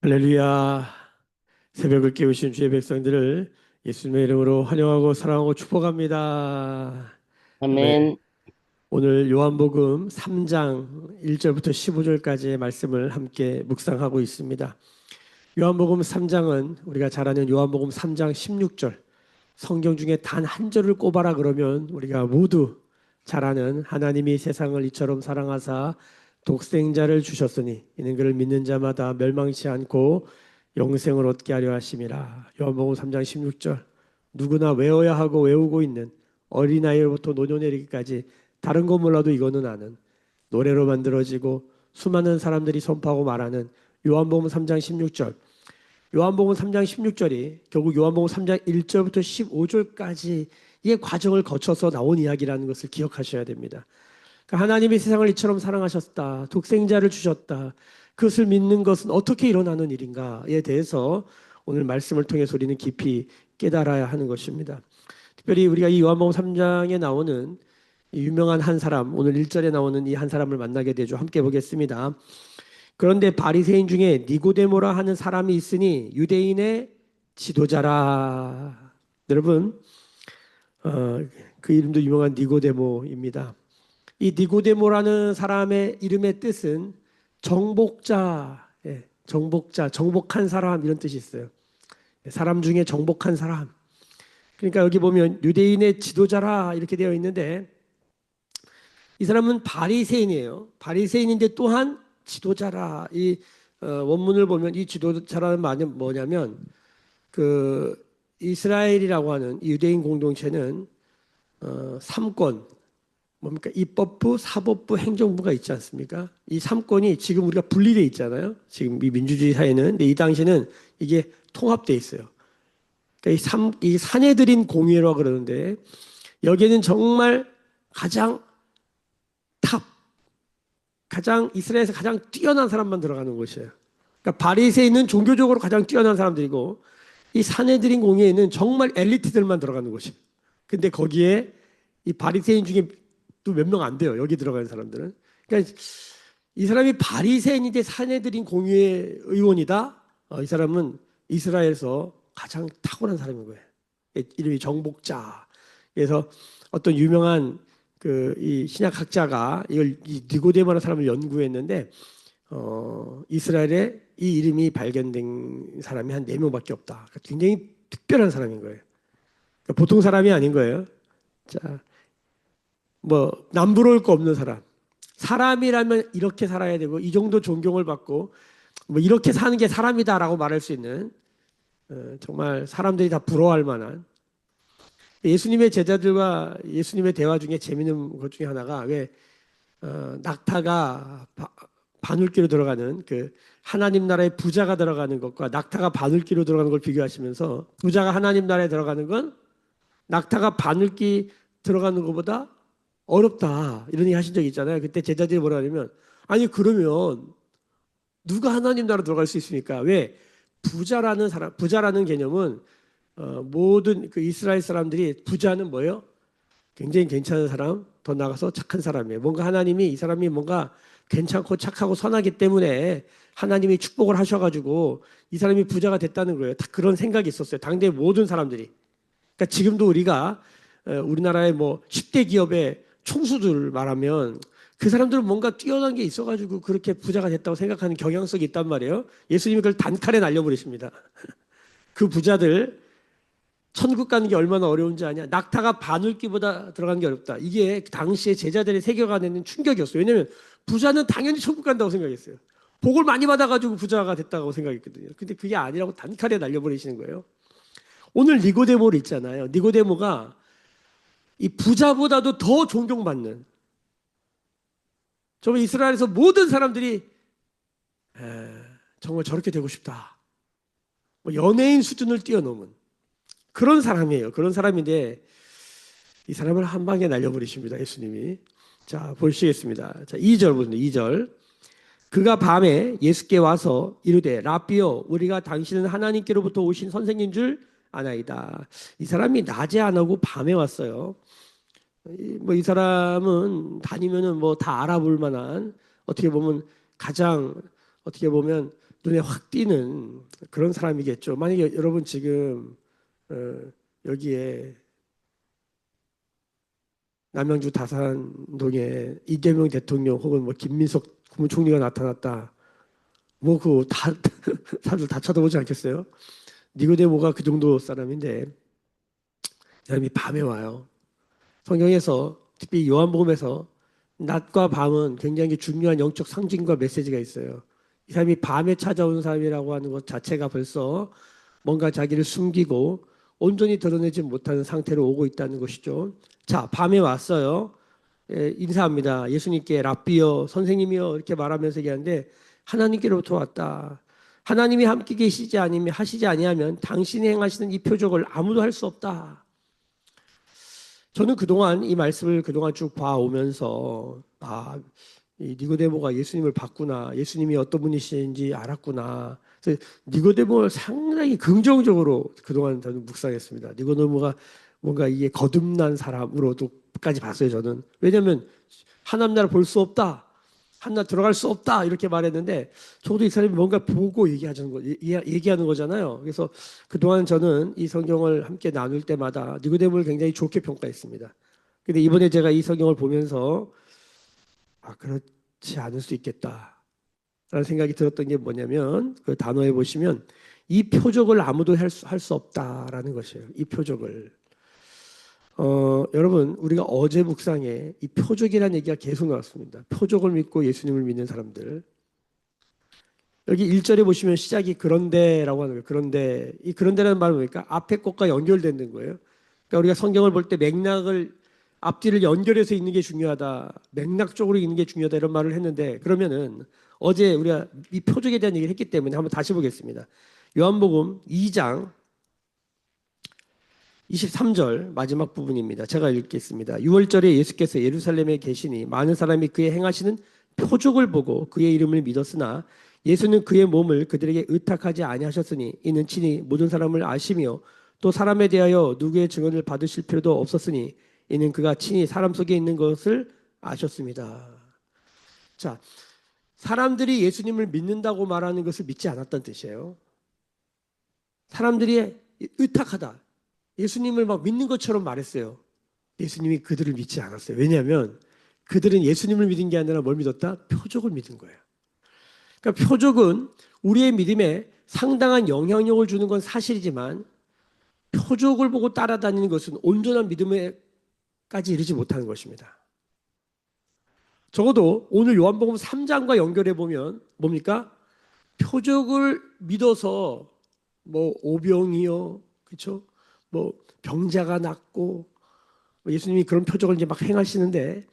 할렐루야. 새벽을 깨우신 주의 백성들을 예수님의 이름으로 환영하고 사랑하고 축복합니다. 아멘. 아멘. 오늘 요한복음 3장 1절부터 15절까지의 말씀을 함께 묵상하고 있습니다. 요한복음 3장은 우리가 잘 아는 요한복음 3장 16절, 성경 중에 단 한 절을 꼽아라 그러면 우리가 모두 잘 아는 하나님이 세상을 이처럼 사랑하사 독생자를 주셨으니 이는 그를 믿는 자마다 멸망치 않고 영생을 얻게 하려 하심이라. 요한복음 3장 16절. 누구나 외워야 하고 외우고 있는 어린아이로부터 노년에 이르기까지 다른 거 몰라도 이거는 아는 노래로 만들어지고 수많은 사람들이 선포하고 말하는 요한복음 3장 16절. 요한복음 3장 16절이 결국 요한복음 3장 1절부터 15절까지의 과정을 거쳐서 나온 이야기라는 것을 기억하셔야 됩니다. 그러니까 하나님이 세상을 이처럼 사랑하셨다. 독생자를 주셨다. 그것을 믿는 것은 어떻게 일어나는 일인가에 대해서 오늘 말씀을 통해서 우리는 깊이 깨달아야 하는 것입니다. 특별히 우리가 이 요한복음 3장에 나오는 이 유명한 한 사람, 오늘 1절에 나오는 이 한 사람을 만나게 되죠. 함께 보겠습니다. 그런데 바리새인 중에 니고데모라 하는 사람이 있으니 유대인의 지도자라. 여러분, 그 이름도 유명한 니고데모입니다. 이 니고데모라는 사람의 이름의 뜻은 정복자, 정복자, 정복한 사람 이런 뜻이 있어요. 사람 중에 정복한 사람. 그러니까 여기 보면 유대인의 지도자라 이렇게 되어 있는데 이 사람은 바리새인이에요. 바리새인인데 또한 지도자라. 이 원문을 보면 이 지도자라는 말이 뭐냐면 그 이스라엘이라고 하는 유대인 공동체는 삼권 뭡니까? 입법부, 사법부, 행정부가 있지 않습니까? 이 삼권이 지금 우리가 분리돼 있잖아요. 지금 이 민주주의 사회는. 근데 이 당시는 이게 통합돼 있어요. 그러니까 이 사내들인 공의회라고 그러는데 여기에는 정말 가장 탑, 가장 이스라엘에서 가장 뛰어난 사람만 들어가는 곳이에요. 그러니까 바리새인은 종교적으로 가장 뛰어난 사람들이고 이 사내들인 공의회는 정말 엘리트들만 들어가는 곳이에요. 근데 거기에 이 바리새인 중에 또 몇 명 안 돼요. 여기 들어가는 사람들은. 그러니까 이 사람이 바리새인인데 사내들인 공의회 의원이다. 이 사람은 이스라엘에서 가장 탁월한 사람인 거예요. 이름이 정복자. 그래서 어떤 유명한 그 이 신약학자가 이걸 이 니고데모라는 사람을 연구했는데 이스라엘에 이 이름이 발견된 사람이 한 4명밖에 없다. 그러니까 굉장히 특별한 사람인 거예요. 그러니까 보통 사람이 아닌 거예요. 자, 뭐 남부러울 거 없는 사람. 사람이라면 이렇게 살아야 되고 이 정도 존경을 받고 뭐 이렇게 사는 게 사람이다라고 말할 수 있는 정말 사람들이 다 부러워할 만한 예수님의 제자들과 예수님의 대화 중에 재미있는 것 중에 하나가 왜 낙타가 바늘기로 들어가는 그 하나님 나라의 부자가 들어가는 것과 낙타가 바늘기로 들어가는 걸 비교하시면서 부자가 하나님 나라에 들어가는 건 낙타가 바늘기 들어가는 것보다 어렵다 이런 얘기 하신 적 있잖아요. 그때 제자들이 뭐라 하냐면 아니 그러면 누가 하나님 나라 들어갈 수 있습니까? 왜 부자라는 사람 부자라는 개념은 모든 그 이스라엘 사람들이 부자는 뭐예요? 굉장히 괜찮은 사람, 더 나가서 착한 사람이에요. 뭔가 하나님이 이 사람이 뭔가 괜찮고 착하고 선하기 때문에 하나님이 축복을 하셔가지고 이 사람이 부자가 됐다는 거예요. 다 그런 생각이 있었어요. 당대 모든 사람들이. 그러니까 지금도 우리가 우리나라의 뭐 10대 기업의 총수들 말하면 그 사람들은 뭔가 뛰어난 게 있어가지고 그렇게 부자가 됐다고 생각하는 경향성이 있단 말이에요. 예수님이 그걸 단칼에 날려버리십니다. 그 부자들 천국 가는 게 얼마나 어려운지 아냐? 낙타가 바늘기보다 들어가는 게 어렵다. 이게 당시에 제자들의 세계관에는 충격이었어요. 왜냐하면 부자는 당연히 천국 간다고 생각했어요. 복을 많이 받아가지고 부자가 됐다고 생각했거든요. 근데 그게 아니라고 단칼에 날려버리시는 거예요. 오늘 니고데모를 있잖아요. 니고데모가 이 부자보다도 더 존경받는 정말 이스라엘에서 모든 사람들이 정말 저렇게 되고 싶다. 뭐 연예인 수준을 뛰어넘은 그런 사람이에요. 그런 사람인데 이 사람을 한 방에 날려버리십니다. 예수님이. 자, 보시겠습니다. 자, 2절 보세요. 2절. 그가 밤에 예수께 와서 이르되 라삐여 우리가 당신은 하나님께로부터 오신 선생님 줄 아나이다. 이 사람이 낮에 안 오고 밤에 왔어요. 뭐 이 사람은 다니면은 뭐 다 알아볼 만한 어떻게 보면 가장 어떻게 보면 눈에 확 띄는 그런 사람이겠죠. 만약에 여러분 지금 어, 여기에 남양주 다산동에 이재명 대통령 혹은 뭐 김민석 국무총리가 나타났다. 뭐 그거 다 사람들 다 쳐다보지 않겠어요? 니고데모가 그 정도 사람인데 이 사람이 밤에 와요. 성경에서 특히 요한복음에서 낮과 밤은 굉장히 중요한 영적 상징과 메시지가 있어요. 이 사람이 밤에 찾아온 사람이라고 하는 것 자체가 벌써 뭔가 자기를 숨기고 온전히 드러내지 못하는 상태로 오고 있다는 것이죠. 자, 밤에 왔어요. 인사합니다. 예수님께 랍비여, 선생님이여 이렇게 말하면서 얘기하는데 하나님께로부터 왔다. 하나님이 함께 계시지 아니면 하시지 아니하면 당신이 행하시는 이 표적을 아무도 할 수 없다. 저는 그동안 이 말씀을 그동안 쭉 봐오면서 이 니고데모가 예수님을 봤구나. 예수님이 어떤 분이신지 알았구나. 그래서 니고데모를 상당히 긍정적으로 그동안 저는 묵상했습니다. 니고데모가 뭔가 이게 거듭난 사람으로도까지 봤어요, 저는. 왜냐하면 하나님 나라 볼 수 없다. 하나 들어갈 수 없다. 이렇게 말했는데 저도 이 사람이 뭔가 보고 얘기하는 거잖아요. 그래서 그동안 저는 이 성경을 함께 나눌 때마다 니고데모를 굉장히 좋게 평가했습니다. 근데 이번에 제가 이 성경을 보면서 그렇지 않을 수 있겠다. 라는 생각이 들었던 게 뭐냐면 그 단어에 보시면 이 표적을 아무도 할 수 없다라는 것이에요. 이 표적을. 여러분 우리가 어제 묵상에 이 표적이라는 얘기가 계속 나왔습니다. 표적을 믿고 예수님을 믿는 사람들. 여기 1절에 보시면 시작이 그런데라고 하는 거예요. 그런데 이 그런데라는 말은 뭡니까? 앞에 것과 연결되는 거예요. 그러니까 우리가 성경을 볼 때 맥락을 앞뒤를 연결해서 읽는 게 중요하다. 맥락적으로 읽는 게 중요하다 이런 말을 했는데 그러면은 어제 우리가 이 표적에 대한 얘기를 했기 때문에 한번 다시 보겠습니다. 요한복음 2장 23절 마지막 부분입니다. 제가 읽겠습니다. 6월절에 예수께서 예루살렘에 계시니 많은 사람이 그의 행하시는 표적을 보고 그의 이름을 믿었으나 예수는 그의 몸을 그들에게 의탁하지 아니하셨으니 이는 친히 모든 사람을 아시며 또 사람에 대하여 누구의 증언을 받으실 필요도 없었으니 이는 그가 친히 사람 속에 있는 것을 아셨습니다. 자, 사람들이 예수님을 믿는다고 말하는 것을 믿지 않았다는 뜻이에요. 사람들이 의탁하다. 예수님을 막 믿는 것처럼 말했어요. 예수님이 그들을 믿지 않았어요. 왜냐하면 그들은 예수님을 믿은 게 아니라 뭘 믿었다? 표적을 믿은 거예요. 그러니까 표적은 우리의 믿음에 상당한 영향력을 주는 건 사실이지만 표적을 보고 따라다니는 것은 온전한 믿음에까지 이르지 못하는 것입니다. 적어도 오늘 요한복음 3장과 연결해 보면 뭡니까? 표적을 믿어서 뭐 오병이요, 그렇죠? 뭐 병자가 낫고 예수님이 그런 표적을 이제 막 행하시는데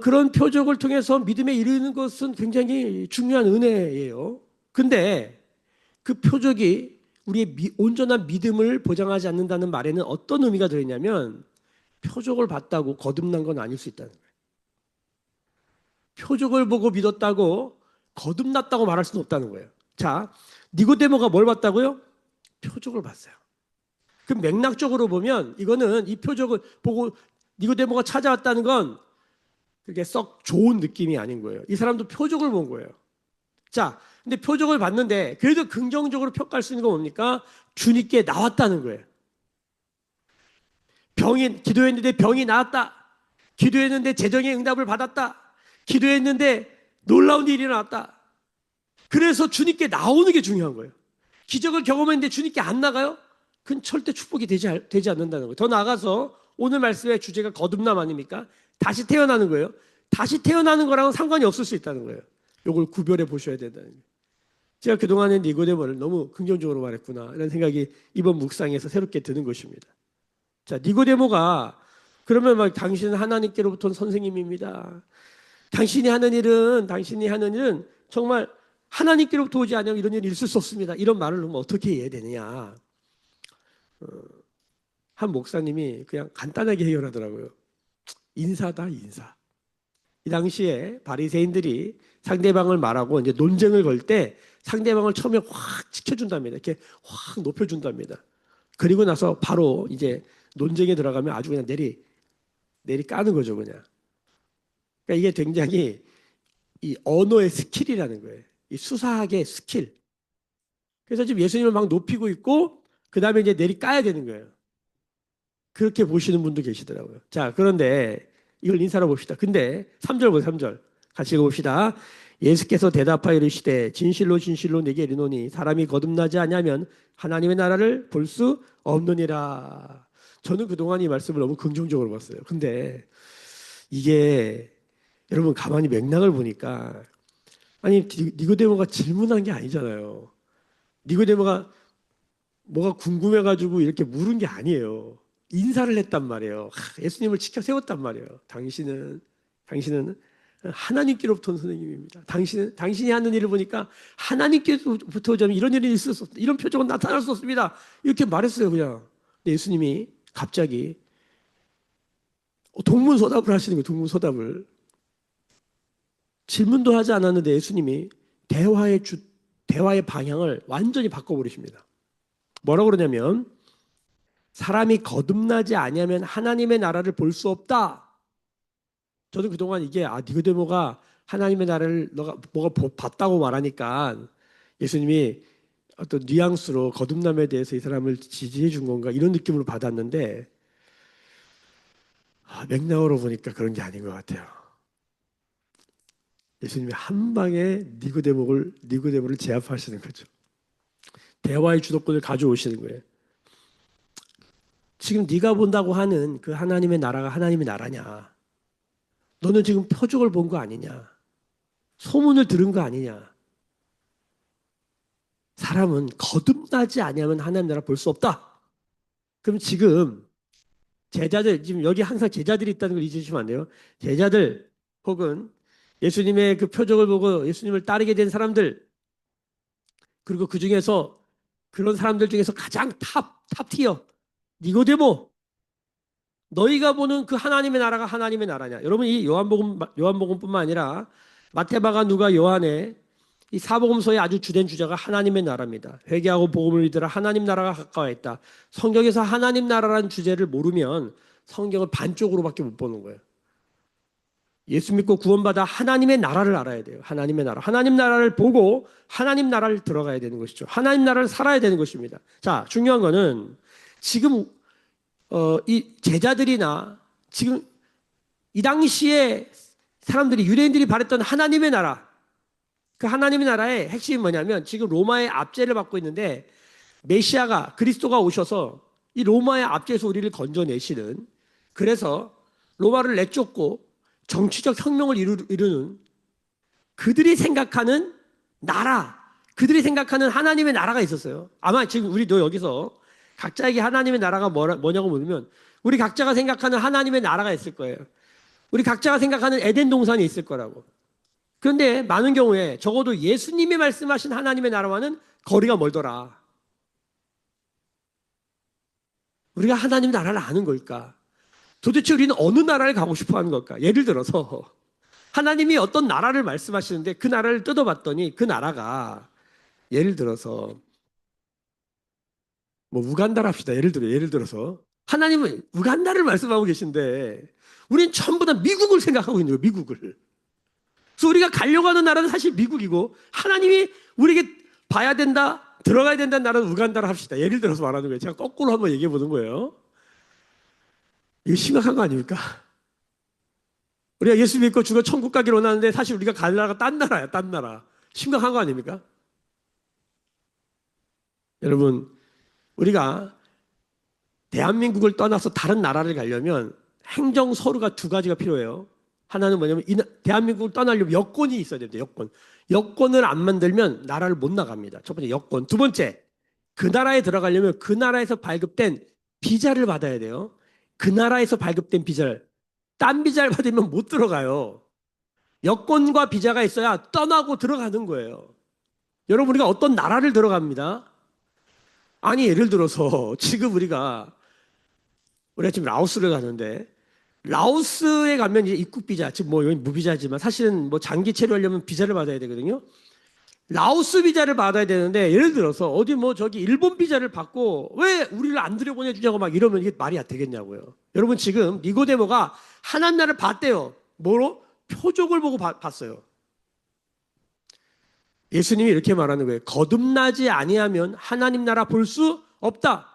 그런 표적을 통해서 믿음에 이르는 것은 굉장히 중요한 은혜예요. 근데 그 표적이 우리의 온전한 믿음을 보장하지 않는다는 말에는 어떤 의미가 들어있냐면 표적을 봤다고 거듭난 건 아닐 수 있다는 거예요. 표적을 보고 믿었다고 거듭났다고 말할 수는 없다는 거예요. 자, 니고데모가 뭘 봤다고요? 표적을 봤어요. 그 맥락적으로 보면 이거는 이 표적을 보고 니고데모가 찾아왔다는 건 그게 썩 좋은 느낌이 아닌 거예요. 이 사람도 표적을 본 거예요. 자, 근데 표적을 봤는데 그래도 긍정적으로 평가할 수 있는 건 뭡니까? 주님께 나왔다는 거예요. 기도했는데 병이 나았다. 기도했는데 재정의 응답을 받았다. 기도했는데 놀라운 일이 일어났다. 그래서 주님께 나오는 게 중요한 거예요. 기적을 경험했는데 주님께 안 나가요? 그건 절대 축복이 되지 않는다는 거예요. 더 나아가서 오늘 말씀의 주제가 거듭남 아닙니까? 다시 태어나는 거예요. 다시 태어나는 거랑은 상관이 없을 수 있다는 거예요. 이걸 구별해 보셔야 된다는 거예요. 제가 그동안에 니고데모를 너무 긍정적으로 말했구나 이런 생각이 이번 묵상에서 새롭게 드는 것입니다. 자, 니고데모가 그러면 막 당신은 하나님께로부터 온 선생님입니다. 당신이 하는 일은 정말 하나님께로부터 오지 않으면 이런 일이 있을 수 없습니다. 이런 말을 하면 어떻게 이해해야 되느냐. 한 목사님이 그냥 간단하게 해결하더라고요. 인사다, 인사. 이 당시에 바리새인들이 상대방을 말하고 이제 논쟁을 걸 때 상대방을 처음에 확 지켜준답니다. 이렇게 확 높여준답니다. 그리고 나서 바로 이제 논쟁에 들어가면 아주 그냥 내리 까는 거죠, 그냥. 그러니까 이게 굉장히 이 언어의 스킬이라는 거예요. 이 수사학의 스킬. 그래서 지금 예수님을 막 높이고 있고 그 다음에 이제 내리 까야 되는 거예요. 그렇게 보시는 분도 계시더라고요. 자, 그런데 이걸 인사로 봅시다. 근데 3절 보세요. 3절. 같이 읽어봅시다. 예수께서 대답하여 이르시되 진실로 진실로 내게 이르노니 사람이 거듭나지 않으면 하나님의 나라를 볼 수 없느니라. 저는 그동안 이 말씀을 너무 긍정적으로 봤어요. 근데 이게 여러분 가만히 맥락을 보니까 아니 니고데모가 질문한 게 아니잖아요. 니고데모가 뭐가 궁금해가지고 이렇게 물은 게 아니에요. 인사를 했단 말이에요. 예수님을 지켜 세웠단 말이에요. 당신은 하나님께로부터 온 선생님입니다. 당신이 하는 일을 보니까 하나님께로부터 좀 이런 일이 있을 수 없다. 이런 표정은 나타날 수 없습니다. 이렇게 말했어요, 그냥. 근데 예수님이 갑자기 동문서답을 하시는 거예요. 동문서답을. 질문도 하지 않았는데 예수님이 대화의 방향을 완전히 바꿔버리십니다. 뭐라고 그러냐면 사람이 거듭나지 아니하면 하나님의 나라를 볼 수 없다. 저는 그동안 이게 니고데모가 하나님의 나라를 뭐가 봤다고 말하니까 예수님이 어떤 뉘앙스로 거듭남에 대해서 이 사람을 지지해 준 건가 이런 느낌으로 받았는데 맥락으로 보니까 그런 게 아닌 것 같아요. 예수님이 한 방에 니고데모를 제압하시는 거죠. 대화의 주도권을 가져오시는 거예요. 지금 네가 본다고 하는 그 하나님의 나라가 하나님의 나라냐? 너는 지금 표적을 본 거 아니냐? 소문을 들은 거 아니냐? 사람은 거듭나지 아니하면 하나님 나라 볼 수 없다. 그럼 지금 제자들, 지금 여기 항상 제자들이 있다는 걸 잊으시면 안 돼요. 제자들 혹은 예수님의 그 표적을 보고 예수님을 따르게 된 사람들, 그리고 그 중에서 그런 사람들 중에서 가장 탑티어 니고데모, 너희가 보는 그 하나님의 나라가 하나님의 나라냐? 여러분 이 요한복음뿐만 아니라 마태마가 누가 요한의 이 사복음서의 아주 주된 주제가 하나님의 나라입니다. 회개하고 복음을 믿으라 하나님 나라가 가까워 있다. 성경에서 하나님 나라라는 주제를 모르면 성경을 반쪽으로밖에 못 보는 거예요. 예수 믿고 구원받아 하나님의 나라를 알아야 돼요. 하나님의 나라. 하나님 나라를 보고 하나님 나라를 들어가야 되는 것이죠. 하나님 나라를 살아야 되는 것입니다. 자, 중요한 거는 지금 이 제자들이나 지금 이 당시에 사람들이 유대인들이 바랬던 하나님의 나라, 그 하나님의 나라의 핵심이 뭐냐면 지금 로마의 압제를 받고 있는데 메시아가 그리스도가 오셔서 이 로마의 압제에서 우리를 건져내시는, 그래서 로마를 내쫓고 정치적 혁명을 이루는 그들이 생각하는 나라, 그들이 생각하는 하나님의 나라가 있었어요. 아마 지금 우리도 여기서 각자에게 하나님의 나라가 뭐냐고 물으면 우리 각자가 생각하는 하나님의 나라가 있을 거예요. 우리 각자가 생각하는 에덴 동산이 있을 거라고. 그런데 많은 경우에 적어도 예수님이 말씀하신 하나님의 나라와는 거리가 멀더라. 우리가 하나님 나라를 아는 걸까? 도대체 우리는 어느 나라를 가고 싶어 하는 걸까? 예를 들어서 하나님이 어떤 나라를 말씀하시는데 그 나라를 뜯어봤더니 그 나라가 예를 들어서 뭐 우간다를 합시다. 예를 들어서 하나님은 우간다를 말씀하고 계신데 우리는 전부 다 미국을 생각하고 있는 거예요. 미국을. 그래서 우리가 가려고 하는 나라는 사실 미국이고 하나님이 우리에게 봐야 된다, 들어가야 된다는 나라는 우간다를 합시다. 예를 들어서 말하는 거예요. 제가 거꾸로 한번 얘기해 보는 거예요. 이거 심각한 거 아닙니까? 우리가 예수 믿고 죽어 천국 가기를 원하는데 사실 우리가 갈 나라가 딴 나라야, 딴 나라. 심각한 거 아닙니까? 여러분, 우리가 대한민국을 떠나서 다른 나라를 가려면 행정 서류가 두 가지가 필요해요. 하나는 뭐냐면 대한민국을 떠나려면 여권이 있어야 됩니다. 여권. 여권을 안 만들면 나라를 못 나갑니다. 첫 번째 여권. 두 번째, 그 나라에 들어가려면 그 나라에서 발급된 비자를 받아야 돼요. 그 나라에서 발급된 비자를. 딴 비자를 받으면 못 들어가요. 여권과 비자가 있어야 떠나고 들어가는 거예요. 여러분, 우리가 어떤 나라를 들어갑니다. 아니, 예를 들어서 지금 우리가 지금 라오스를 가는데 라오스에 가면 이제 입국 비자, 즉 뭐 여기 무비자지만 사실은 뭐 장기 체류하려면 비자를 받아야 되거든요. 라오스 비자를 받아야 되는데 예를 들어서 어디 뭐 저기 일본 비자를 받고 왜 우리를 안 들여보내주냐고 막 이러면 이게 말이 되겠냐고요. 여러분 지금 니고데모가 하나님 나라를 봤대요. 뭐로? 표적을 보고 봤어요. 예수님이 이렇게 말하는 거예요. 거듭나지 아니하면 하나님 나라 볼 수 없다.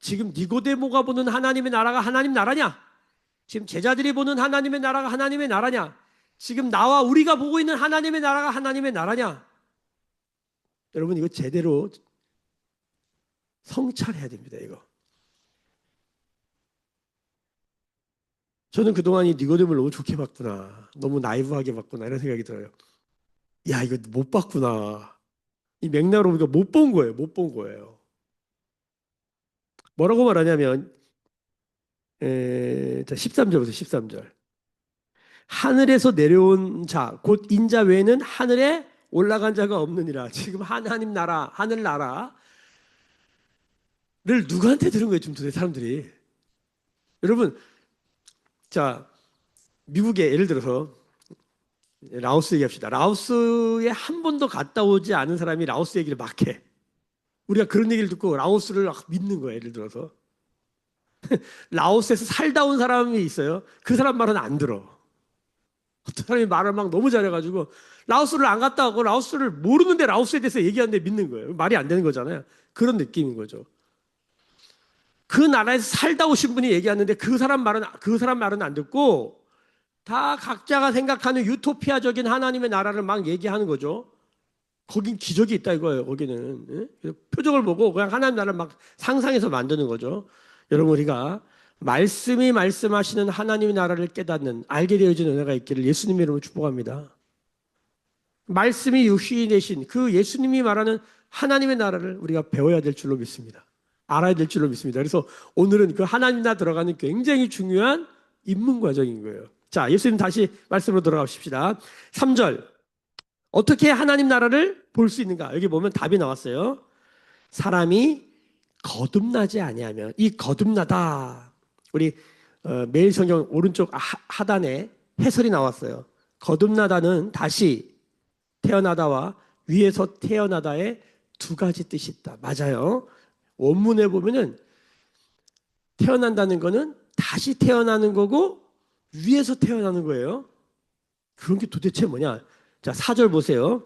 지금 니고데모가 보는 하나님의 나라가 하나님 나라냐? 지금 제자들이 보는 하나님의 나라가 하나님의 나라냐? 지금 나와 우리가 보고 있는 하나님의 나라가 하나님의 나라냐? 여러분 이거 제대로 성찰해야 됩니다. 이거. 저는 그동안 이 니고데모를 너무 좋게 봤구나. 너무 나이브하게 봤구나. 이런 생각이 들어요. 야, 이거 못 봤구나. 이 맥락으로 우리가 못 본 거예요. 못 본 거예요. 뭐라고 말하냐면 13절부터 13절. 하늘에서 내려온 자, 곧 인자 외에는 하늘에 올라간 자가 없느니라. 지금 하나님 나라, 하늘 나라를 누구한테 들은 거예요, 지금 도대체 사람들이. 여러분, 자, 미국에 예를 들어서 라오스 얘기합시다. 라오스에 한 번도 갔다 오지 않은 사람이 라오스 얘기를 막 해. 우리가 그런 얘기를 듣고 라오스를 막 믿는 거예요, 예를 들어서. 라오스에서 살다 온 사람이 있어요. 그 사람 말은 안 들어. 어떤 사람이 말을 막 너무 잘해가지고 라오스를 안 갔다 오고 라오스를 모르는데 라오스에 대해서 얘기하는데 믿는 거예요. 말이 안 되는 거잖아요. 그런 느낌인 거죠. 그 나라에서 살다 오신 분이 얘기하는데 그 사람 말은 안 듣고 다 각자가 생각하는 유토피아적인 하나님의 나라를 막 얘기하는 거죠. 거긴 기적이 있다 이거예요. 거기는 표적을 보고 그냥 하나님 나라를 막 상상해서 만드는 거죠. 여러분 우리가 말씀이 말씀하시는 하나님의 나라를 깨닫는 알게 되어진 은혜가 있기를 예수님의 이름으로 축복합니다. 말씀이 육신이 되신 그 예수님이 말하는 하나님의 나라를 우리가 배워야 될 줄로 믿습니다. 알아야 될 줄로 믿습니다. 그래서 오늘은 그 하나님 나라 들어가는 굉장히 중요한 입문 과정인 거예요. 자, 예수님 다시 말씀으로 돌아가십시다. 3절. 어떻게 하나님 나라를 볼 수 있는가? 여기 보면 답이 나왔어요. 사람이 거듭나지 아니하면 이 거듭나다. 우리 매일 성경 오른쪽 하단에 해설이 나왔어요. 거듭나다는 다시 태어나다와 위에서 태어나다의 두 가지 뜻이 있다. 맞아요. 원문에 보면은 태어난다는 거는 다시 태어나는 거고 위에서 태어나는 거예요. 그런 게 도대체 뭐냐? 자, 4절 보세요.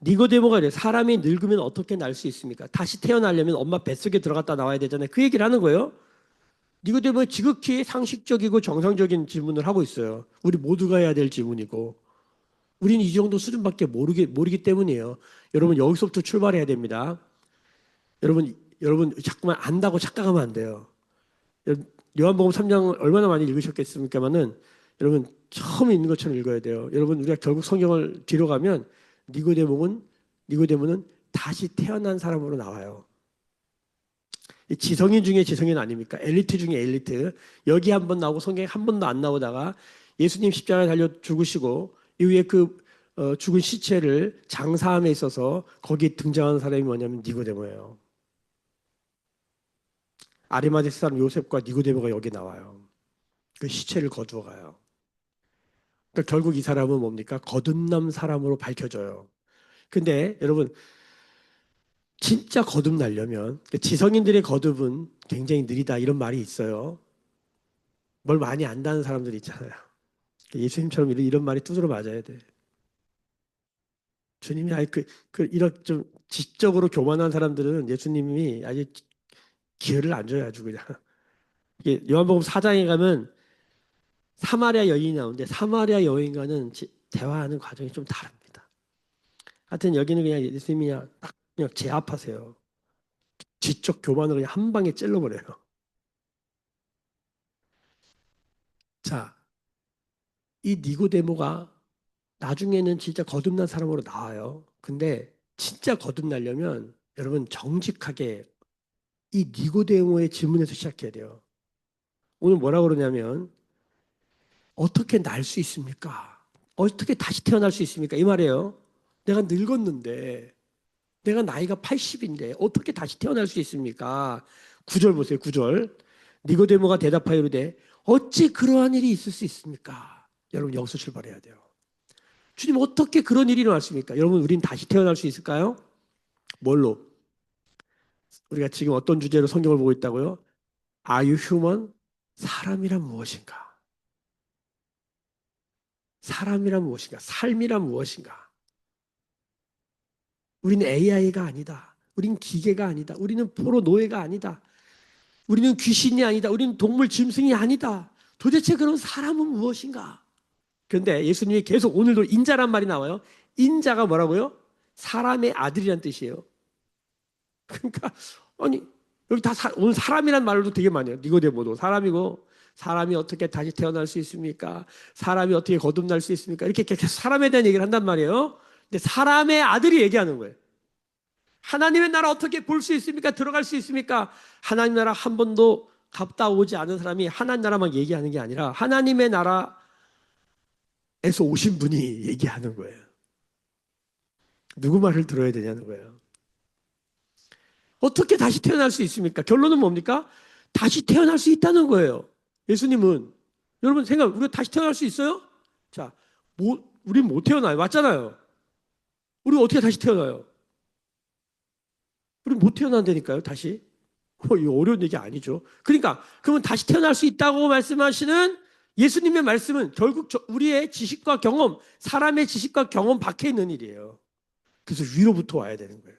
니고데모가 이래 사람이 늙으면 어떻게 날 수 있습니까? 다시 태어나려면 엄마 뱃속에 들어갔다 나와야 되잖아요. 그 얘기를 하는 거예요. 니고데모는 지극히 상식적이고 정상적인 질문을 하고 있어요. 우리 모두가 해야 될 질문이고 우리는 이 정도 수준밖에 모르기 때문이에요. 여러분 여기서부터 출발해야 됩니다. 여러분 자꾸만 안다고 착각하면 안 돼요. 요한복음 3장 얼마나 많이 읽으셨겠습니까마는 여러분 처음 읽는 것처럼 읽어야 돼요. 여러분 우리가 결국 성경을 뒤로 가면 니고데모는 다시 태어난 사람으로 나와요. 지성인 중에 지성인 아닙니까? 엘리트 중에 엘리트. 여기 한 번 나오고 성경에 한 번도 안 나오다가 예수님 십자가에 달려 죽으시고 이후에 그 죽은 시체를 장사함에 있어서 거기 등장하는 사람이 뭐냐면 니고데모예요. 아리마데스 사람 요셉과 니고데모가 여기 나와요. 그 시체를 거두어 가요. 그러니까 결국 이 사람은 뭡니까? 거듭남 사람으로 밝혀져요. 근데 여러분 진짜 거듭나려면 지성인들의 거듭은 굉장히 느리다 이런 말이 있어요. 뭘 많이 안다는 사람들 있잖아요. 예수님처럼 이런 말이 두드러 맞아야 돼. 주님이 이런 좀 지적으로 교만한 사람들은 예수님이 아주 기회를 안 줘요, 아주 그냥. 이게 요한복음 4장에 가면 사마리아 여인이 나오는데 사마리아 여인과는 대화하는 과정이 좀 다릅니다. 하여튼 여기는 그냥 예수님이 그냥 딱 그냥 제압하세요. 지적 교만을 그냥 한 방에 찔러버려요. 자, 이 니고데모가 나중에는 진짜 거듭난 사람으로 나와요. 근데 진짜 거듭나려면 여러분 정직하게 이 니고데모의 질문에서 시작해야 돼요. 오늘 뭐라 그러냐면 어떻게 날 수 있습니까? 어떻게 다시 태어날 수 있습니까? 이 말이에요. 내가 늙었는데 내가 나이가 80인데 어떻게 다시 태어날 수 있습니까? 9절 보세요. 9절. 니고데모가 대답하여 이르되 어찌 그러한 일이 있을 수 있습니까? 여러분 여기서 출발해야 돼요. 주님 어떻게 그런 일이 일어났습니까? 여러분 우린 다시 태어날 수 있을까요? 뭘로? 우리가 지금 어떤 주제로 성경을 보고 있다고요? Are you human? 사람이란 무엇인가? 사람이란 무엇인가? 삶이란 무엇인가? 우리는 AI가 아니다. 우리는 기계가 아니다. 우리는 포로 노예가 아니다. 우리는 귀신이 아니다. 우리는 동물 짐승이 아니다. 도대체 그런 사람은 무엇인가? 그런데 예수님이 계속 오늘도 인자란 말이 나와요. 인자가 뭐라고요? 사람의 아들이란 뜻이에요. 그러니까 아니 여기 다 오늘 사람이란 말도 되게 많이 해요. 니고데모도 사람이고 사람이 어떻게 다시 태어날 수 있습니까? 사람이 어떻게 거듭날 수 있습니까? 이렇게 계속 사람에 대한 얘기를 한단 말이에요. 근데 사람의 아들이 얘기하는 거예요. 하나님의 나라 어떻게 볼 수 있습니까? 들어갈 수 있습니까? 하나님 나라 한 번도 갔다 오지 않은 사람이 하나님 나라만 얘기하는 게 아니라 하나님의 나라에서 오신 분이 얘기하는 거예요. 누구 말을 들어야 되냐는 거예요. 어떻게 다시 태어날 수 있습니까? 결론은 뭡니까? 다시 태어날 수 있다는 거예요. 예수님은 여러분 생각 우리가 다시 태어날 수 있어요? 자, 우린 못 태어나요. 맞잖아요. 우리 어떻게 다시 태어나요? 우리 못 태어난다니까요. 다시. 이거 어려운 얘기 아니죠. 그러니까 그러면 다시 태어날 수 있다고 말씀하시는 예수님의 말씀은 결국 우리의 지식과 경험, 사람의 지식과 경험 밖에 있는 일이에요. 그래서 위로부터 와야 되는 거예요.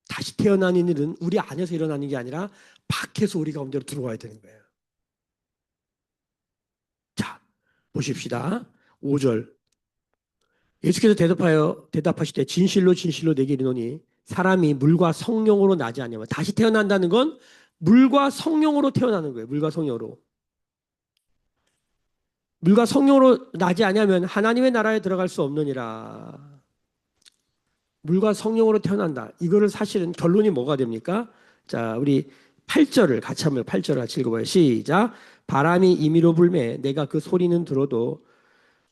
다시 태어나는 일은 우리 안에서 일어나는 게 아니라 밖에서 우리 가운데로 들어와야 되는 거예요. 자, 보십시다. 5절. 예수께서 대답하시되 진실로 진실로 내게 이르노니 사람이 물과 성령으로 나지 않으면 다시 태어난다는 건 물과 성령으로 태어나는 거예요. 물과 성령으로. 물과 성령으로 나지 않으면 하나님의 나라에 들어갈 수 없느니라. 물과 성령으로 태어난다. 이거를 사실은 결론이 뭐가 됩니까? 자, 우리 8절을 같이 한번 8절을 같이 읽어봐요. 시작. 바람이 임의로 불매 내가 그 소리는 들어도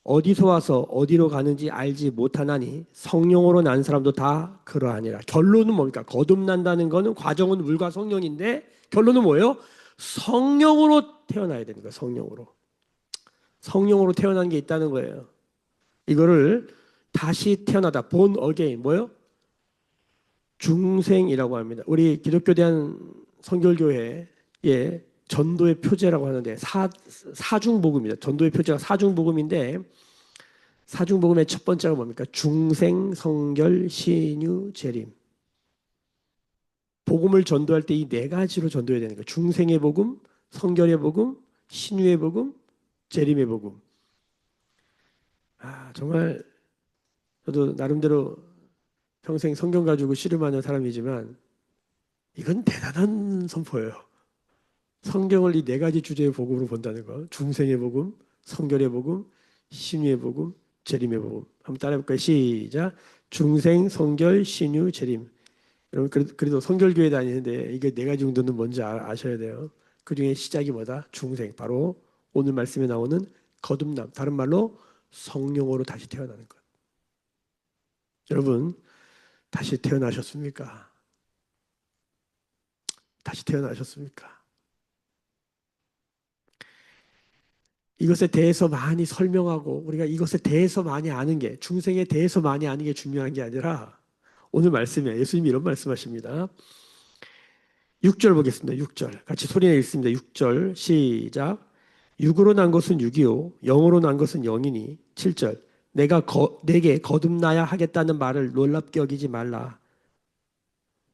어디서 와서 어디로 가는지 알지 못하나니 성령으로 난 사람도 다 그러하니라. 결론은 뭡니까? 거듭난다는 거는 과정은 물과 성령인데 결론은 뭐예요? 성령으로 태어나야 되는 거예요. 성령으로. 성령으로 태어난 게 있다는 거예요. 이거를 다시 태어나다. born again. 뭐요? 중생이라고 합니다. 우리 기독교 대한 선결교회의 전도의 표제라고 하는데 사중복음입니다. 전도의 표제가 사중복음인데 사중복음의 첫 번째가 뭡니까? 중생, 성결, 신유, 재림. 복음을 전도할 때 이 네 가지로 전도해야 되는 거예요. 중생의 복음, 성결의 복음, 신유의 복음, 재림의 복음. 정말 저도 나름대로 평생 성경 가지고 씨름하는 사람이지만 이건 대단한 선포예요. 성경을 이 네 가지 주제의 복음으로 본다는 거. 중생의 복음, 성결의 복음, 신유의 복음, 재림의 복음. 한번 따라해볼까요? 시작. 중생, 성결, 신유, 재림. 여러분 그래도 성결교회 다니는데 이게 네 가지 정도는 뭔지 아셔야 돼요. 그 중에 시작이 뭐다? 중생. 바로 오늘 말씀에 나오는 거듭남. 다른 말로 성령으로 다시 태어나는 것. 여러분 다시 태어나셨습니까? 다시 태어나셨습니까? 이것에 대해서 많이 설명하고 우리가 이것에 대해서 많이 아는 게 중생에 대해서 많이 아는 게 중요한 게 아니라 오늘 말씀에 예수님이 이런 말씀하십니다. 6절 보겠습니다. 6절 같이 소리내 읽습니다. 6절 시작. 육으로 난 것은 육이요 영으로 난 것은 영이니 7절 내게 거듭나야 하겠다는 말을 놀랍게 여기지 말라.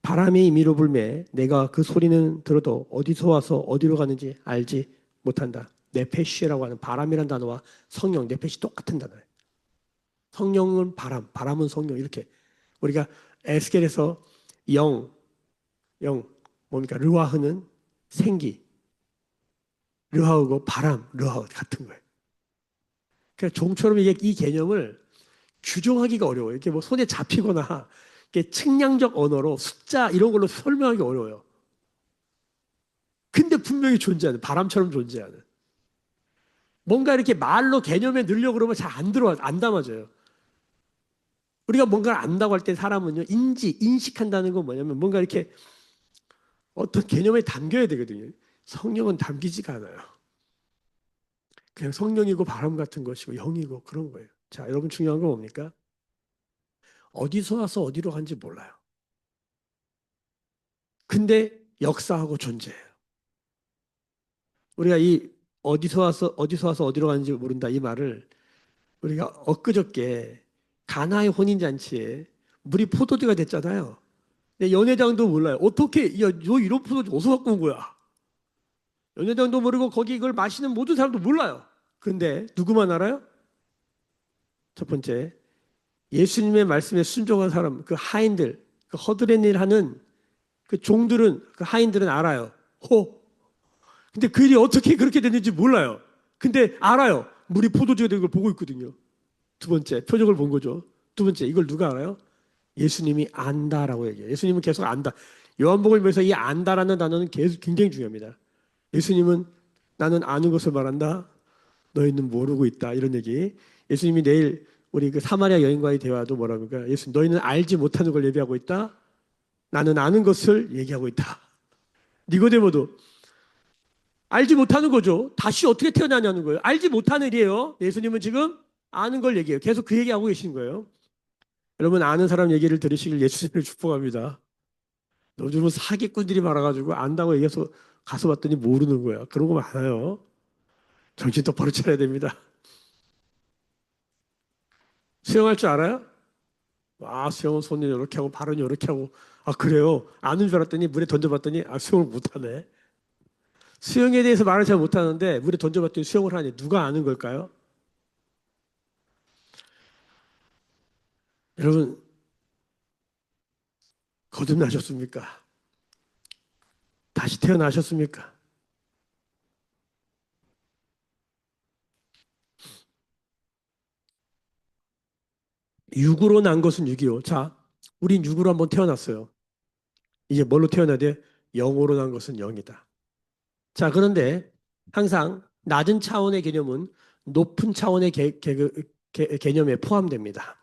바람이 임의로 불매 내가 그 소리는 들어도 어디서 와서 어디로 가는지 알지 못한다. 네페시라고 하는 바람이라는 단어와 성령, 네페시 똑같은 단어예요. 성령은 바람, 바람은 성령 이렇게 우리가 에스겔에서 영 뭡니까? 르와흐는 생기, 르하우고 바람, 르하우 같은 거예요. 그러니까 좀처럼 이 개념을 규정하기가 어려워요. 이렇게 뭐 손에 잡히거나 이렇게 측량적 언어로 숫자 이런 걸로 설명하기 어려워요. 근데 분명히 존재하는 바람처럼 존재하는 뭔가 이렇게 말로 개념에 넣으려고 그러면 잘 안 담아져요. 우리가 뭔가를 안다고 할 때 사람은요, 인식한다는 건 뭐냐면 뭔가 이렇게 어떤 개념에 담겨야 되거든요. 성령은 담기지가 않아요. 그냥 성령이고 바람 같은 것이고 영이고 그런 거예요. 자, 여러분 중요한 건 뭡니까? 어디서 와서 어디로 간지 몰라요. 근데 역사하고 존재해요. 우리가 이 어디서 와서 어디로 가는지 모른다 이 말을 우리가 엊그저께 가나의 혼인잔치에 물이 포도주가 됐잖아요. 근데 연회장도 몰라요. 어떻게, 야, 너 이런 포도주 어디서 갖고 온 거야? 연회장도 모르고 거기 이걸 마시는 모든 사람도 몰라요. 근데 누구만 알아요? 첫 번째, 예수님의 말씀에 순종한 사람, 그 하인들, 그 허드렛 일 하는 그 종들은, 그 하인들은 알아요. 근데 그 일이 어떻게 그렇게 됐는지 몰라요. 근데 알아요. 물이 포도주가 된 걸 보고 있거든요. 두 번째, 표적을 본 거죠. 두 번째, 이걸 누가 알아요? 예수님이 안다라고 얘기해요. 예수님은 계속 안다. 요한복음에서 이 안다라는 단어는 계속 굉장히 중요합니다. 예수님은 나는 아는 것을 말한다. 너희는 모르고 있다. 이런 얘기. 예수님이 내일 우리 그 사마리아 여인과의 대화도 뭐라고 할까요? 예수님, 너희는 알지 못하는 걸 예비하고 있다. 나는 아는 것을 얘기하고 있다. 니고데모도 알지 못하는 거죠. 다시 어떻게 태어나냐는 거예요. 알지 못하는 일이에요. 예수님은 지금 아는 걸 얘기해요. 계속 그 얘기하고 계신 거예요. 여러분 아는 사람 얘기를 들으시길 예수님을 축복합니다. 요즘은 사기꾼들이 많아가지고 안다고 얘기해서 가서 봤더니 모르는 거야. 그런 거 많아요. 정신 똑바로 차려야 됩니다. 수영할 줄 알아요? 아, 수영은 손을 이렇게 하고 발은 이렇게 하고. 아, 그래요? 아는 줄 알았더니 물에 던져봤더니 아, 수영을 못하네. 수영에 대해서 말을 잘 못하는데 물에 던져봤더니 수영을 하니 누가 아는 걸까요? 여러분 거듭나셨습니까? 다시 태어나셨습니까? 육으로 난 것은 육이요. 자, 우린 육으로 한번 태어났어요. 이제 뭘로 태어나야 돼? 영으로 난 것은 영이다. 자, 그런데 항상 낮은 차원의 개념은 높은 차원의 개념에 포함됩니다.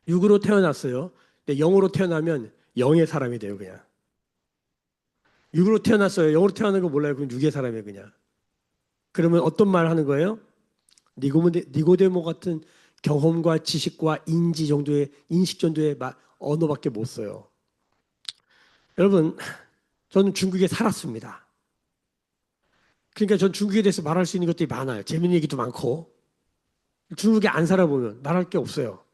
육으로 태어났어요. 근데 영으로 태어나면 영의 사람이 돼요, 그냥. 육으로 태어났어요. 영으로 태어나는 거 몰라요. 그럼 육의 사람이에요, 그냥. 그러면 어떤 말 하는 거예요? 니고데모 같은 경험과 지식과 인지 정도의 인식 정도의 언어밖에 못 써요. 여러분, 저는 중국에 살았습니다. 그러니까 전 중국에 대해서 말할 수 있는 것들이 많아요. 재밌는 얘기도 많고. 중국에 안 살아보면 말할 게 없어요.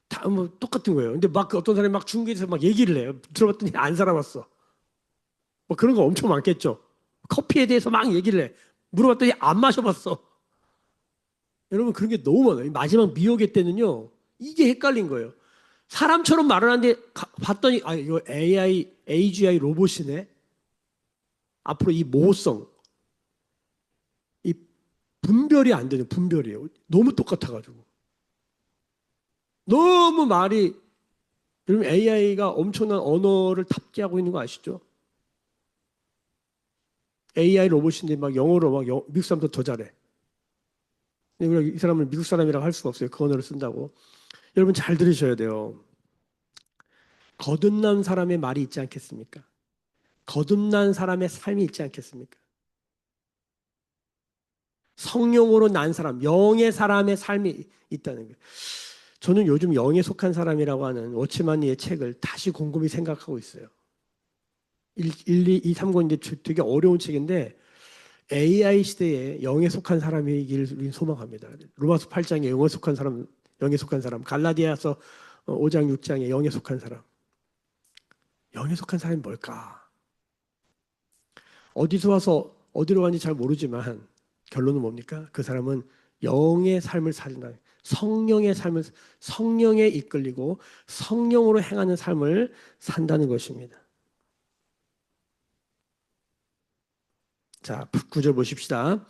다 뭐 똑같은 거예요. 근데 막 어떤 사람이 막 중국에 대해서 막 얘기를 해요. 들어봤더니 안 살아봤어. 뭐 그런 거 엄청 많겠죠. 커피에 대해서 막 얘기를 해. 물어봤더니 안 마셔봤어. 여러분 그런 게 너무 많아요. 마지막 미역의 때는요. 이게 헷갈린 거예요. 사람처럼 말을 하는데 봤더니 아 이거 AGI 로봇이네. 앞으로 이 모호성, 이 분별이 안 되는 분별이에요. 너무 똑같아가지고. 너무 말이 여러분 AI가 엄청난 언어를 탑재하고 있는 거 아시죠? AI 로봇인데 막 영어로 막 미국 사람도 더 잘해. 근데 우리가 이 사람을 미국 사람이라고 할 수가 없어요. 그 언어를 쓴다고. 여러분 잘 들으셔야 돼요. 거듭난 사람의 말이 있지 않겠습니까? 거듭난 사람의 삶이 있지 않겠습니까? 성령으로 난 사람, 영의 사람의 삶이 있다는 거예요. 저는 요즘 영에 속한 사람이라고 하는 워치만니의 책을 다시 곰곰이 생각하고 있어요. 1, 2, 2, 3권인데 되게 어려운 책인데 AI 시대에 영에 속한 사람이길 소망합니다. 로마서 8장에 영에 속한 사람, 영에 속한 사람, 갈라디아서 5장, 6장에 영에 속한 사람. 영에 속한 사람이 뭘까? 어디서 와서 어디로 가는지 잘 모르지만 결론은 뭡니까? 그 사람은 영의 삶을 살다. 성령의 삶을 성령에 이끌리고 성령으로 행하는 삶을 산다는 것입니다. 자, 9절 보십시다.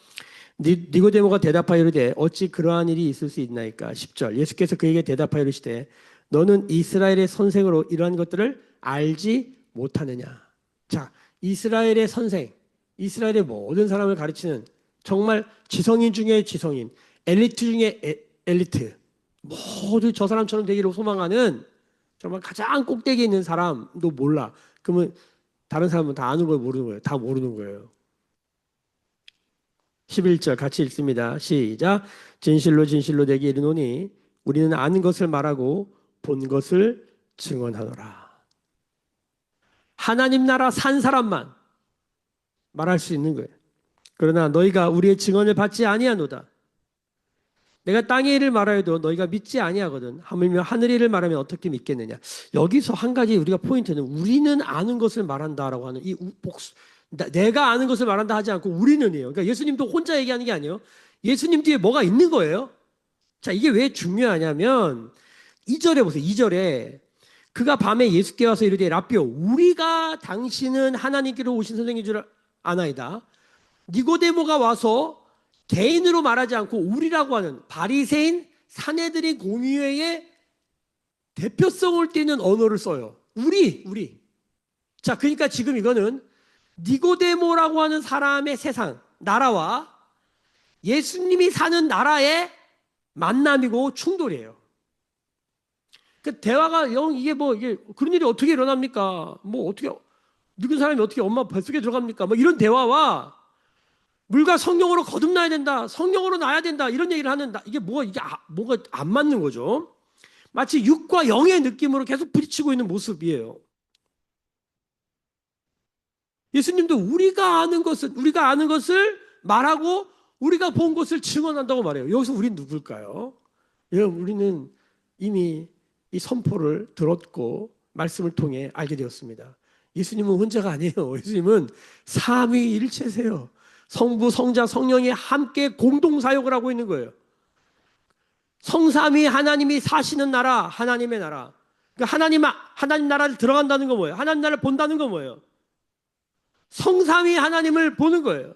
니고데모가 대답하여 이르되 어찌 그러한 일이 있을 수 있나이까? 10절 예수께서 그에게 대답하여 이르시되 너는 이스라엘의 선생으로 이러한 것들을 알지 못하느냐? 자, 이스라엘의 선생, 이스라엘의 모든 사람을 가르치는 정말 지성인 중에 지성인, 엘리트 중에 엘리트, 모두 저 사람처럼 되기를 소망하는 정말 가장 꼭대기에 있는 사람도 몰라. 그러면 다른 사람은 다 아는 걸 모르는 거예요. 다 모르는 거예요. 11절 같이 읽습니다. 시작. 진실로 진실로 내게 이르노니 우리는 아는 것을 말하고 본 것을 증언하노라. 하나님 나라 산 사람만 말할 수 있는 거예요. 그러나 너희가 우리의 증언을 받지 아니하노다. 내가 땅의 일을 말하여도 너희가 믿지 아니하거든. 하물며 하늘의 일을 말하면 어떻게 믿겠느냐. 여기서 한 가지 우리가 포인트는 우리는 아는 것을 말한다라고 하는 이 복수, 내가 아는 것을 말한다 하지 않고 우리는이에요. 그러니까 예수님도 혼자 얘기하는 게 아니에요. 예수님 뒤에 뭐가 있는 거예요. 자, 이게 왜 중요하냐면 2절에 보세요. 2절에 그가 밤에 예수께 와서 이르되 라삐오 우리가 당신은 하나님께로 오신 선생인 줄 아나이다. 니고데모가 와서 개인으로 말하지 않고 우리라고 하는 바리새인 사내들인 공의회의 대표성을 띠는 언어를 써요. 우리. 자, 그러니까 지금 이거는 니고데모라고 하는 사람의 세상, 나라와 예수님이 사는 나라의 만남이고 충돌이에요. 그 대화가 이게 그런 일이 어떻게 일어납니까? 어떻게 늙은 사람이 어떻게 엄마 뱃속에 들어갑니까? 이런 대화와 물과 성령으로 거듭나야 된다. 성령으로 나야 된다. 이런 얘기를 하는 이게 뭐가 안 맞는 거죠. 마치 육과 영의 느낌으로 계속 부딪히고 있는 모습이에요. 예수님도 우리가 아는 것을 말하고 우리가 본 것을 증언한다고 말해요. 여기서 우린 누굴까요? 여러분, 우리는 이미 이 선포를 들었고 말씀을 통해 알게 되었습니다. 예수님은 혼자가 아니에요. 예수님은 삼위일체세요. 성부, 성자, 성령이 함께 공동 사역을 하고 있는 거예요. 성삼위 하나님이 사시는 나라, 하나님의 나라. 그러니까 하나님 나라를 들어간다는 건 뭐예요? 하나님 나라를 본다는 건 뭐예요? 성삼위 하나님을 보는 거예요.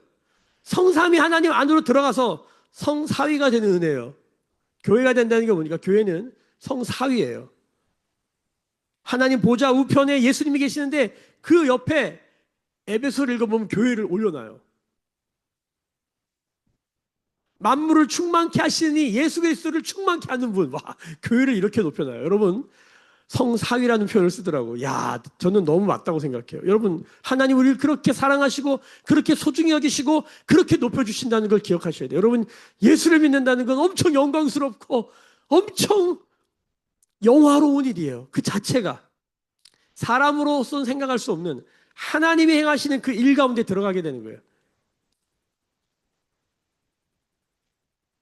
성삼위 하나님 안으로 들어가서 성사위가 되는 은혜예요. 교회가 된다는 게 뭡니까? 교회는 성사위예요. 하나님 보좌 우편에 예수님이 계시는데 그 옆에 에베소를 읽어보면 교회를 올려놔요. 만물을 충만케 하시니 예수 그리스도를 충만케 하는 분. 와, 교회를 이렇게 높여놔요. 여러분, 성사위라는 표현을 쓰더라고. 야, 저는 너무 맞다고 생각해요. 여러분, 하나님 우리를 그렇게 사랑하시고 그렇게 소중히 여기시고 그렇게 높여주신다는 걸 기억하셔야 돼요. 여러분, 예수를 믿는다는 건 엄청 영광스럽고 엄청 영화로운 일이에요. 그 자체가 사람으로서는 생각할 수 없는 하나님이 행하시는 그 일 가운데 들어가게 되는 거예요.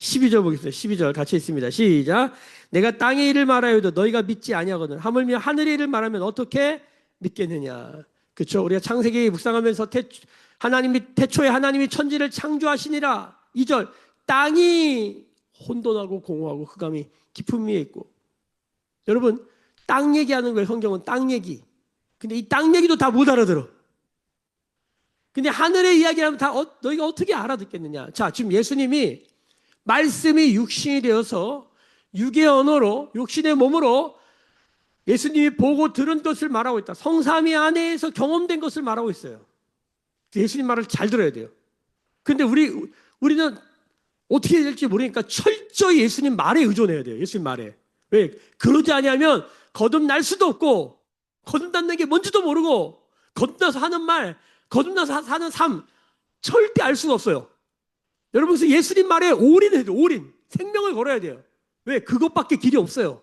12절 보겠습니다. 12절 같이 있습니다. 시작. 내가 땅의 일을 말하여도 너희가 믿지 아니하거든. 하물며 하늘의 일을 말하면 어떻게 믿겠느냐. 그렇죠? 우리가 창세기 묵상하면서 태초에 하나님이 천지를 창조하시니라. 2절. 땅이 혼돈하고 공허하고 흑암이 깊은 위에 있고. 여러분, 땅 얘기하는 거예요. 성경은 땅 얘기. 근데 이 땅 얘기도 다 못 알아들어. 근데 하늘의 이야기하면 다 너희가 어떻게 알아듣겠느냐. 자, 지금 예수님이 말씀이 육신이 되어서 육의 언어로 육신의 몸으로 예수님이 보고 들은 것을 말하고 있다. 성삼위 안에서 경험된 것을 말하고 있어요. 예수님 말을 잘 들어야 돼요. 근데 우리는 어떻게 해야 될지 모르니까 철저히 예수님 말에 의존해야 돼요. 예수님 말에. 왜? 그러지 아니하면 거듭날 수도 없고 거듭났는 게 뭔지도 모르고 거듭나서 하는 말, 거듭나서 사는 삶 절대 알 수가 없어요. 여러분, 그래서 예수님 말에 올인해야 돼요. 올인. 생명을 걸어야 돼요. 왜? 그것밖에 길이 없어요.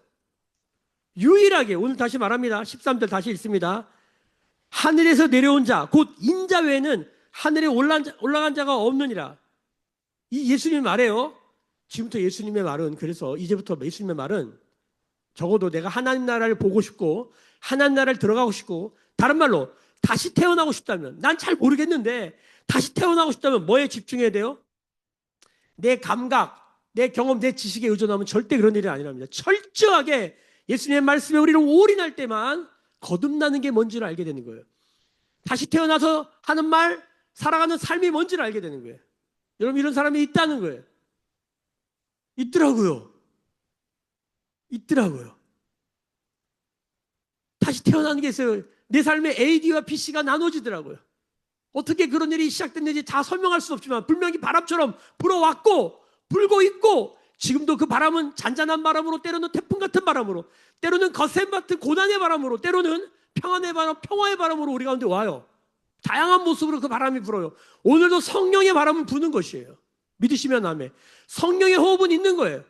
유일하게 오늘 다시 말합니다. 13절 다시 읽습니다. 하늘에서 내려온 자, 곧 인자 외에는 하늘에 올라간 자가 없느니라. 이 예수님 말이에요. 지금부터 예수님의 말은, 그래서 이제부터 예수님의 말은 적어도 내가 하나님 나라를 보고 싶고 하나님 나라를 들어가고 싶고, 다른 말로 다시 태어나고 싶다면, 난 잘 모르겠는데 다시 태어나고 싶다면 뭐에 집중해야 돼요? 내 감각, 내 경험, 내 지식에 의존하면 절대 그런 일이 아니랍니다. 철저하게 예수님의 말씀에 우리는 올인할 때만 거듭나는 게 뭔지를 알게 되는 거예요. 다시 태어나서 하는 말, 살아가는 삶이 뭔지를 알게 되는 거예요. 여러분, 이런 사람이 있다는 거예요. 있더라고요. 다시 태어나는 게 있어요. 내 삶에 AD와 BC가 나눠지더라고요. 어떻게 그런 일이 시작됐는지 다 설명할 수 없지만 분명히 바람처럼 불어왔고 불고 있고, 지금도 그 바람은 잔잔한 바람으로, 때로는 태풍 같은 바람으로, 때로는 거센 같은 고난의 바람으로, 때로는 평안의 바람, 평화의 바람으로 우리 가운데 와요. 다양한 모습으로 그 바람이 불어요. 오늘도 성령의 바람은 부는 것이에요. 믿으시면 아멘. 성령의 호흡은 있는 거예요.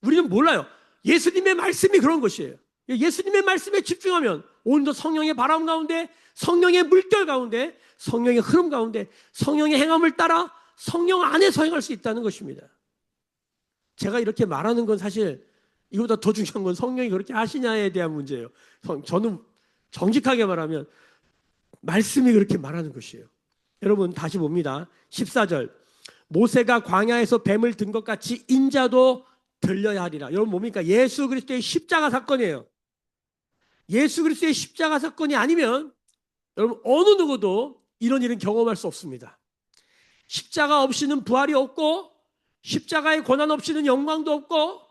우리는 몰라요. 예수님의 말씀이 그런 것이에요. 예수님의 말씀에 집중하면 오늘도 성령의 바람 가운데, 성령의 물결 가운데, 성령의 흐름 가운데, 성령의 행함을 따라 성령 안에서 행할 수 있다는 것입니다. 제가 이렇게 말하는 건 사실 이거보다 더 중요한 건 성령이 그렇게 하시냐에 대한 문제예요. 저는 정직하게 말하면 말씀이 그렇게 말하는 것이에요. 여러분 다시 봅니다. 14절. 모세가 광야에서 뱀을 든 것 같이 인자도 들려야 하리라. 여러분 뭡니까? 예수 그리스도의 십자가 사건이에요. 예수 그리스도의 십자가 사건이 아니면 여러분 어느 누구도 이런 일은 경험할 수 없습니다. 십자가 없이는 부활이 없고 십자가의 고난 없이는 영광도 없고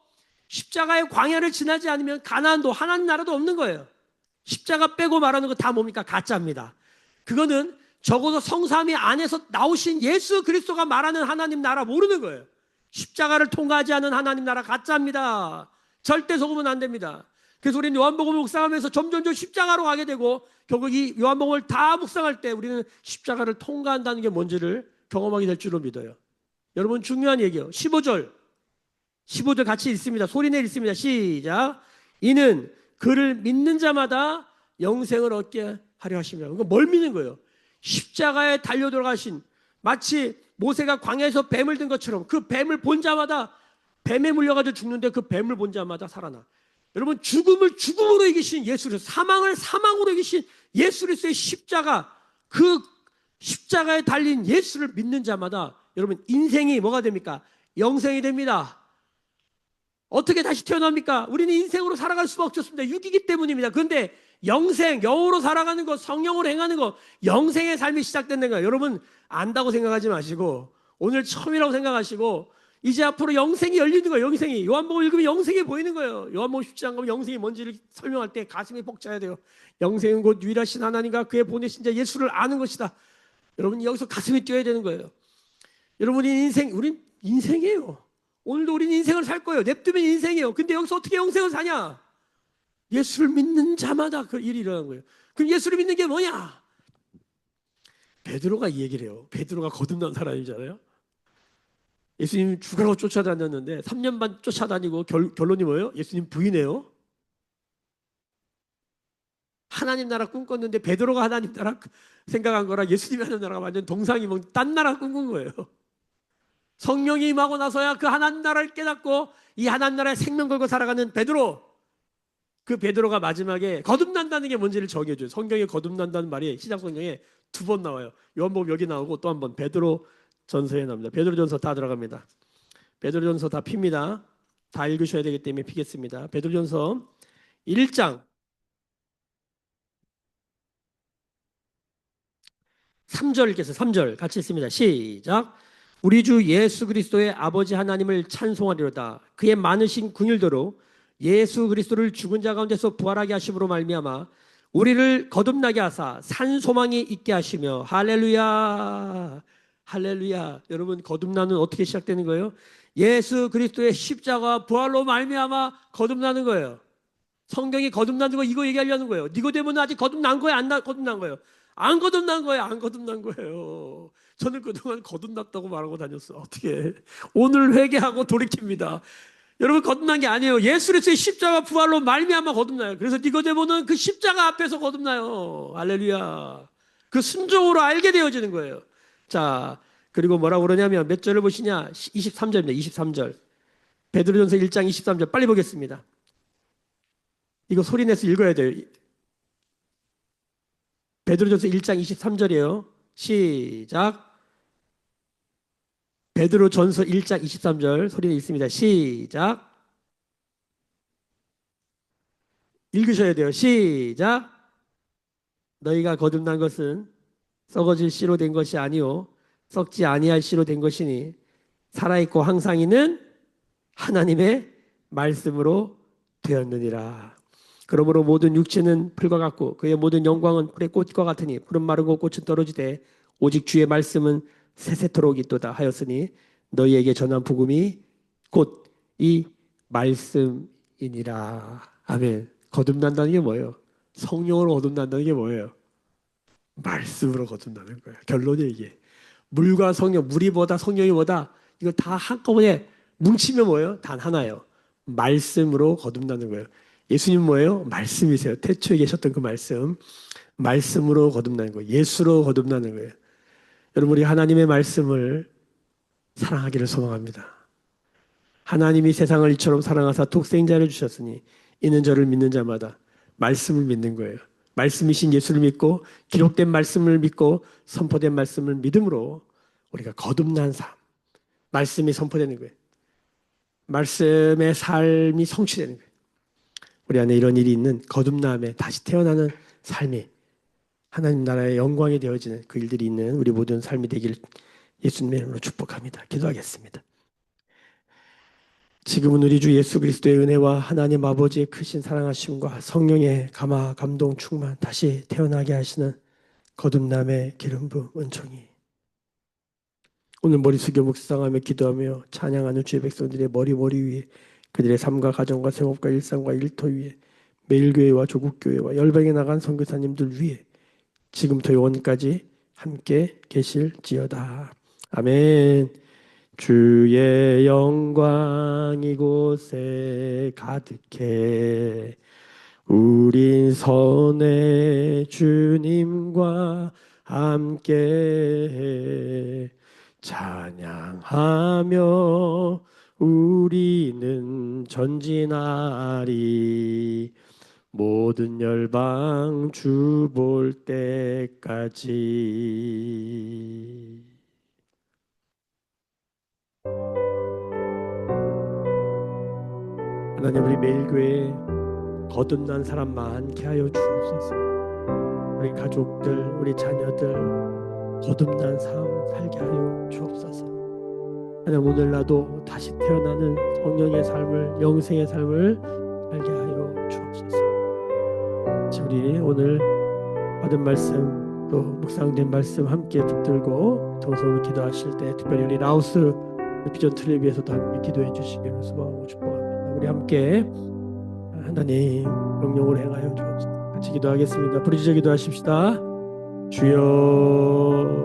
십자가의 광야를 지나지 않으면 가나안도 하나님 나라도 없는 거예요. 십자가 빼고 말하는 거 다 뭡니까? 가짜입니다. 그거는 적어도 성삼위 안에서 나오신 예수 그리스도가 말하는 하나님 나라 모르는 거예요. 십자가를 통과하지 않은 하나님 나라 가짜입니다. 절대 속으면 안 됩니다. 그래서 우리는 요한복음을 묵상하면서 점점 십자가로 가게 되고 결국 이 요한복음을 다 묵상할 때 우리는 십자가를 통과한다는 게 뭔지를 경험하게 될 줄로 믿어요. 여러분 중요한 얘기예요. 15절 같이 읽습니다. 소리내 읽습니다. 시작. 이는 그를 믿는 자마다 영생을 얻게 하려 하시며. 그러니까 뭘 믿는 거예요? 십자가에 달려 들어가신 마치 모세가 광야에서 뱀을 든 것처럼 그 뱀을 본 자마다 뱀에 물려가지고 죽는데 그 뱀을 본 자마다 살아나. 여러분 죽음을 죽음으로 이기신 예수 그리스도, 사망을 사망으로 이기신 예수 그리스도의 십자가, 그 십자가에 달린 예수를 믿는 자마다 여러분 인생이 뭐가 됩니까? 영생이 됩니다. 어떻게 다시 태어납니까? 우리는 인생으로 살아갈 수밖에 없습니다. 육이기 때문입니다. 그런데 영생, 영으로 살아가는 것, 성령으로 행하는 것, 영생의 삶이 시작된다는 거예요. 여러분 안다고 생각하지 마시고 오늘 처음이라고 생각하시고 이제 앞으로 영생이 열리는 거예요. 영생이. 요한복음 읽으면 영생이 보이는 거예요. 요한복음 쉽지 않으면 영생이 뭔지를 설명할 때 가슴이 벅차야 돼요. 영생은 곧 유일하신 하나님과 그의 보내신 자 예수를 아는 것이다. 여러분 여기서 가슴이 뛰어야 되는 거예요. 여러분이 우린 인생이에요. 오늘도 우리는 인생을 살 거예요. 냅두면 인생이에요. 근데 여기서 어떻게 영생을 사냐? 예수를 믿는 자마다 그 일이 일어나는 거예요. 그럼 예수를 믿는 게 뭐냐? 베드로가 이 얘기를 해요. 베드로가 거듭난 사람이잖아요. 예수님 죽으라고 쫓아다녔는데 3년 반 쫓아다니고 결론이 뭐예요? 예수님 부인해요. 하나님 나라 꿈꿨는데 베드로가 하나님 나라 생각한 거랑 예수님이 하나님 나라가 완전 동상이몽 딴 나라 꿈꾼 거예요. 성령이 임하고 나서야 그 하나님 나라를 깨닫고 이 하나님 나라에 생명 걸고 살아가는 베드로, 그 베드로가 마지막에 거듭난다는 게 뭔지를 정해줘요. 성경에 거듭난다는 말이 시작 성경에 2번 나와요. 요한복음 여기 나오고 또 한 번 베드로 전서에 나옵니다. 베드로 전서 다 들어갑니다. 베드로 전서 다 핍니다. 다 읽으셔야 되기 때문에 피겠습니다. 베드로 전서 1장 3절 읽겠습니다. 3절 같이 읽습니다. 시작. 우리 주 예수 그리스도의 아버지 하나님을 찬송하리로다. 그의 많으신 긍휼대로 예수 그리스도를 죽은 자 가운데서 부활하게 하심으로 말미암아 우리를 거듭나게 하사 산 소망이 있게 하시며. 할렐루야, 할렐루야. 여러분 거듭나는 어떻게 시작되는 거예요? 예수 그리스도의 십자가 부활로 말미암아 거듭나는 거예요. 성경이 거듭나는 거 이거 얘기하려는 거예요. 니고데모는 아직 거듭난 거예요? 안 거듭난 거예요? 안 거듭난 거예요? 안 거듭난 거예요? 저는 그동안 거듭났다고 말하고 다녔어. 어떻게 오늘 회개하고 돌이킵니다. 여러분 거듭난 게 아니에요. 예수 그리스도의 십자가 부활로 말미암아 거듭나요. 그래서 니고데모는 그 십자가 앞에서 거듭나요. 할렐루야. 그 순종으로 알게 되어지는 거예요. 자, 그리고 뭐라고 그러냐면 몇 절을 보시냐? 23절입니다. 23절. 베드로전서 1장 23절 빨리 보겠습니다. 이거 소리내서 읽어야 돼요. 베드로전서 1장 23절이에요. 시작. 베드로전서 1장 23절 소리내 읽습니다. 시작. 읽으셔야 돼요. 시작. 너희가 거듭난 것은 썩어질 씨로 된 것이 아니요 썩지 아니할 씨로 된 것이니 살아있고 항상 있는 하나님의 말씀으로 되었느니라. 그러므로 모든 육체는 풀과 같고 그의 모든 영광은 풀의 꽃과 같으니 풀은 마르고 꽃은 떨어지되 오직 주의 말씀은 세세토록 있도다 하였으니 너희에게 전한 복음이 곧 이 말씀이니라. 아멘. 거듭난다는 게 뭐예요? 성령으로 거듭난다는 게 뭐예요? 말씀으로 거듭나는 거예요. 결론이 이게 물과 성령, 물이 뭐다 성령이 뭐다 이거 다 한꺼번에 뭉치면 뭐예요? 단 하나예요. 말씀으로 거듭나는 거예요. 예수님 뭐예요? 말씀이세요. 태초에 계셨던 그 말씀. 말씀으로 거듭나는 거예요. 예수로 거듭나는 거예요. 여러분 우리 하나님의 말씀을 사랑하기를 소망합니다. 하나님이 세상을 이처럼 사랑하사 독생자를 주셨으니 이는 저를 믿는 자마다 말씀을 믿는 거예요. 말씀이신 예수를 믿고 기록된 말씀을 믿고 선포된 말씀을 믿음으로 우리가 거듭난 삶, 말씀이 선포되는 거예요. 말씀의 삶이 성취되는 거예요. 우리 안에 이런 일이 있는 거듭남에 다시 태어나는 삶이 하나님 나라의 영광이 되어지는 그 일들이 있는 우리 모든 삶이 되길 예수님의 이름으로 축복합니다. 기도하겠습니다. 지금은 우리 주 예수 그리스도의 은혜와 하나님 아버지의 크신 사랑하심과 성령의 감화 감동 충만 다시 태어나게 하시는 거듭남의 기름 부음 은총이 오늘 머리 숙여 묵상하며 기도하며 찬양하는 주의 백성들의 머리 위에 그들의 삶과 가정과 생업과 일상과 일터 위에 매일교회와 조국교회와 열방에 나간 선교사님들 위에 지금부터 영원까지 함께 계실지어다. 아멘. 주의 영광 이곳에 가득해 우린 선의 주님과 함께 찬양하며 우리는 전진하리 모든 열방 주 볼 때까지. 하나님 우리 매일교회 거듭난 사람 많게 하여 주옵소서. 우리 가족들 우리 자녀들 거듭난 삶 살게 하여 주옵소서. 하나님 오늘 나도 다시 태어나는 성령의 삶을 영생의 삶을 살게 하여 주옵소서. 우리 오늘 받은 말씀 또 묵상된 말씀 함께 붙들고 정성으로 기도하실 때 특별히 우리 라오스 비전 틀을 위해서도 함께 기도해 주시기를 소망하고 축복합니다. 우리 함께 하나님 명령을 행하여 주옵소서. 같이 기도하겠습니다. 부르짖어 기도하십시다. 주여